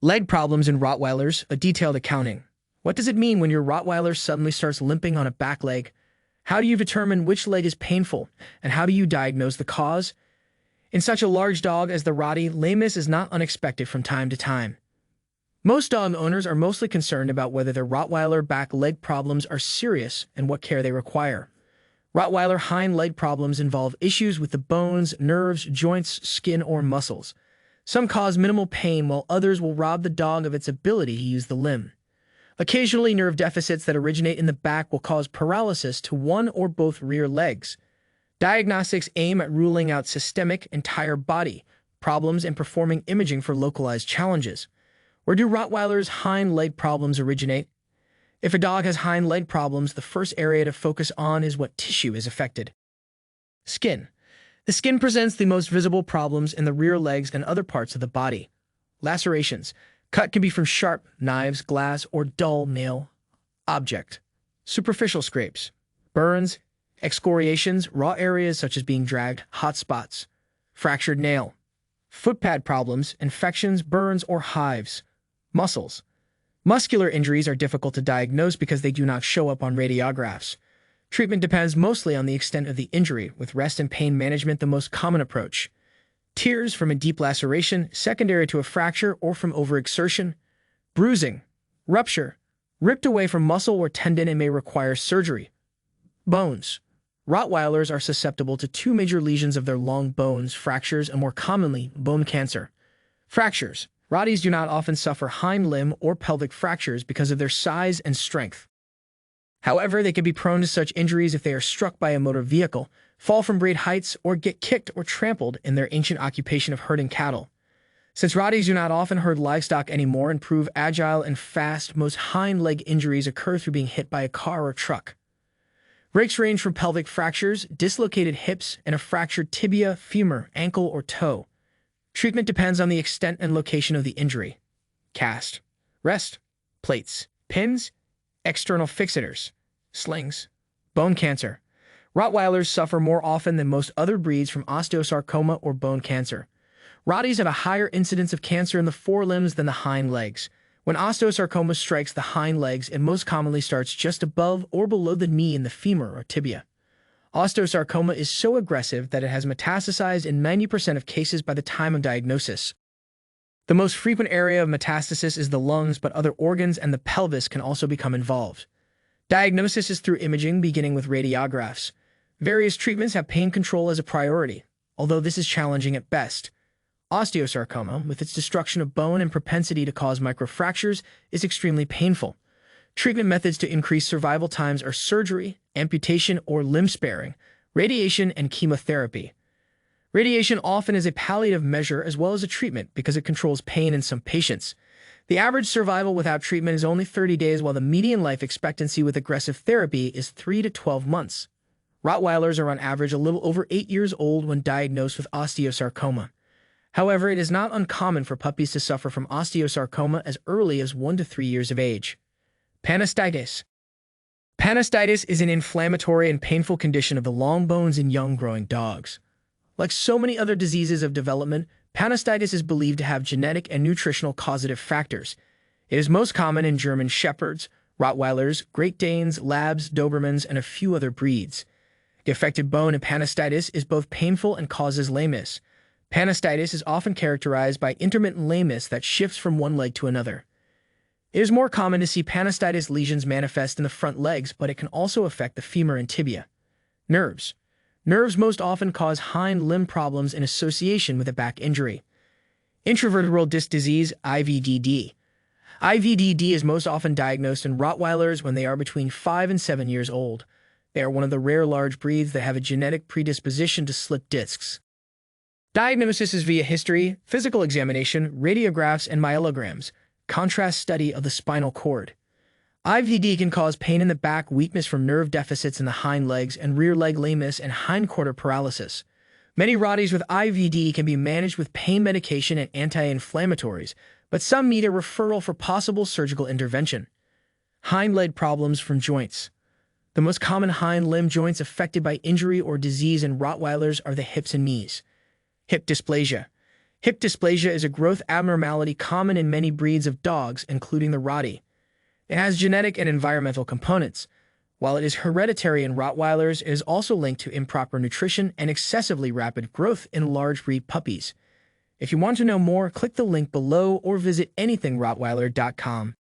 Leg problems in Rottweilers, a detailed accounting. What does it mean when your Rottweiler suddenly starts limping on a back leg? How do you determine which leg is painful, and how do you diagnose the cause? In such a large dog as the Rottie, lameness is not unexpected from time to time. Most dog owners are mostly concerned about whether their Rottweiler back leg problems are serious and what care they require. Rottweiler hind leg problems involve issues with the bones, nerves, joints, skin, or muscles. Some cause minimal pain, while others will rob the dog of its ability to use the limb. Occasionally, nerve deficits that originate in the back will cause paralysis to one or both rear legs. Diagnostics aim at ruling out systemic, entire body problems and performing imaging for localized challenges. Where do Rottweiler's hind leg problems originate? If a dog has hind leg problems, the first area to focus on is what tissue is affected. Skin. The skin presents the most visible problems in the rear legs and other parts of the body. Lacerations. Cut can be from sharp knives, glass, or dull nail object. Superficial scrapes. Burns, excoriations, raw areas such as being dragged, hot spots. Fractured nail. Footpad problems, infections, burns, or hives. Muscles. Muscular injuries are difficult to diagnose because they do not show up on radiographs. Treatment depends mostly on the extent of the injury, with rest and pain management the most common approach. Tears from a deep laceration, secondary to a fracture or from overexertion. Bruising. Rupture. Ripped away from muscle or tendon and may require surgery. Bones. Rottweilers are susceptible to two major lesions of their long bones, fractures, and more commonly, bone cancer. Fractures. Rotties do not often suffer hind limb or pelvic fractures because of their size and strength. However, they can be prone to such injuries if they are struck by a motor vehicle, fall from great heights, or get kicked or trampled in their ancient occupation of herding cattle. Since Rotties do not often herd livestock anymore and prove agile and fast, most hind leg injuries occur through being hit by a car or truck. Breaks range from pelvic fractures, dislocated hips, and a fractured tibia, femur, ankle, or toe. Treatment depends on the extent and location of the injury. Cast, rest, plates, pins, external fixators, slings. Bone cancer. Rottweilers suffer more often than most other breeds from osteosarcoma or bone cancer. Rotties have a higher incidence of cancer in the forelimbs than the hind legs. When osteosarcoma strikes the hind legs, it most commonly starts just above or below the knee in the femur or tibia. Osteosarcoma is so aggressive that it has metastasized in 90% of cases by the time of diagnosis. The most frequent area of metastasis is the lungs, but other organs and the pelvis can also become involved. Diagnosis is through imaging, beginning with radiographs. Various treatments have pain control as a priority, although this is challenging at best. Osteosarcoma, with its destruction of bone and propensity to cause microfractures, is extremely painful. Treatment methods to increase survival times are surgery, amputation, or limb sparing, radiation, and chemotherapy. Radiation often is a palliative measure as well as a treatment because it controls pain in some patients. The average survival without treatment is only 30 days, while the median life expectancy with aggressive therapy is 3 to 12 months. Rottweilers are on average a little over 8 years old when diagnosed with osteosarcoma. However, it is not uncommon for puppies to suffer from osteosarcoma as early as 1 to 3 years of age. Panastitis. Panastitis is an inflammatory and painful condition of the long bones in young growing dogs. Like so many other diseases of development, panastitis is believed to have genetic and nutritional causative factors. It is most common in German Shepherds, Rottweilers, Great Danes, Labs, Dobermans, and a few other breeds. The affected bone in panastitis is both painful and causes lameness. Panastitis is often characterized by intermittent lameness that shifts from one leg to another. It is more common to see panastitis lesions manifest in the front legs, but it can also affect the femur and tibia. Nerves. Nerves most often cause hind limb problems in association with a back injury. Intravertebral disc disease, IVDD. IVDD is most often diagnosed in Rottweilers when they are between 5 and 7 years old. They are one of the rare large breeds that have a genetic predisposition to slip discs. Diagnosis is via history, physical examination, radiographs, and myelograms, contrast study of the spinal cord. IVD can cause pain in the back, weakness from nerve deficits in the hind legs, and rear leg lameness and hindquarter paralysis. Many Rotties with IVD can be managed with pain medication and anti-inflammatories, but some need a referral for possible surgical intervention. Hind leg problems from joints. The most common hind limb joints affected by injury or disease in Rottweilers are the hips and knees. Hip dysplasia. Hip dysplasia is a growth abnormality common in many breeds of dogs, including the Rottie. It has genetic and environmental components. While it is hereditary in Rottweilers, it is also linked to improper nutrition and excessively rapid growth in large breed puppies. If you want to know more, click the link below or visit anythingrottweiler.com.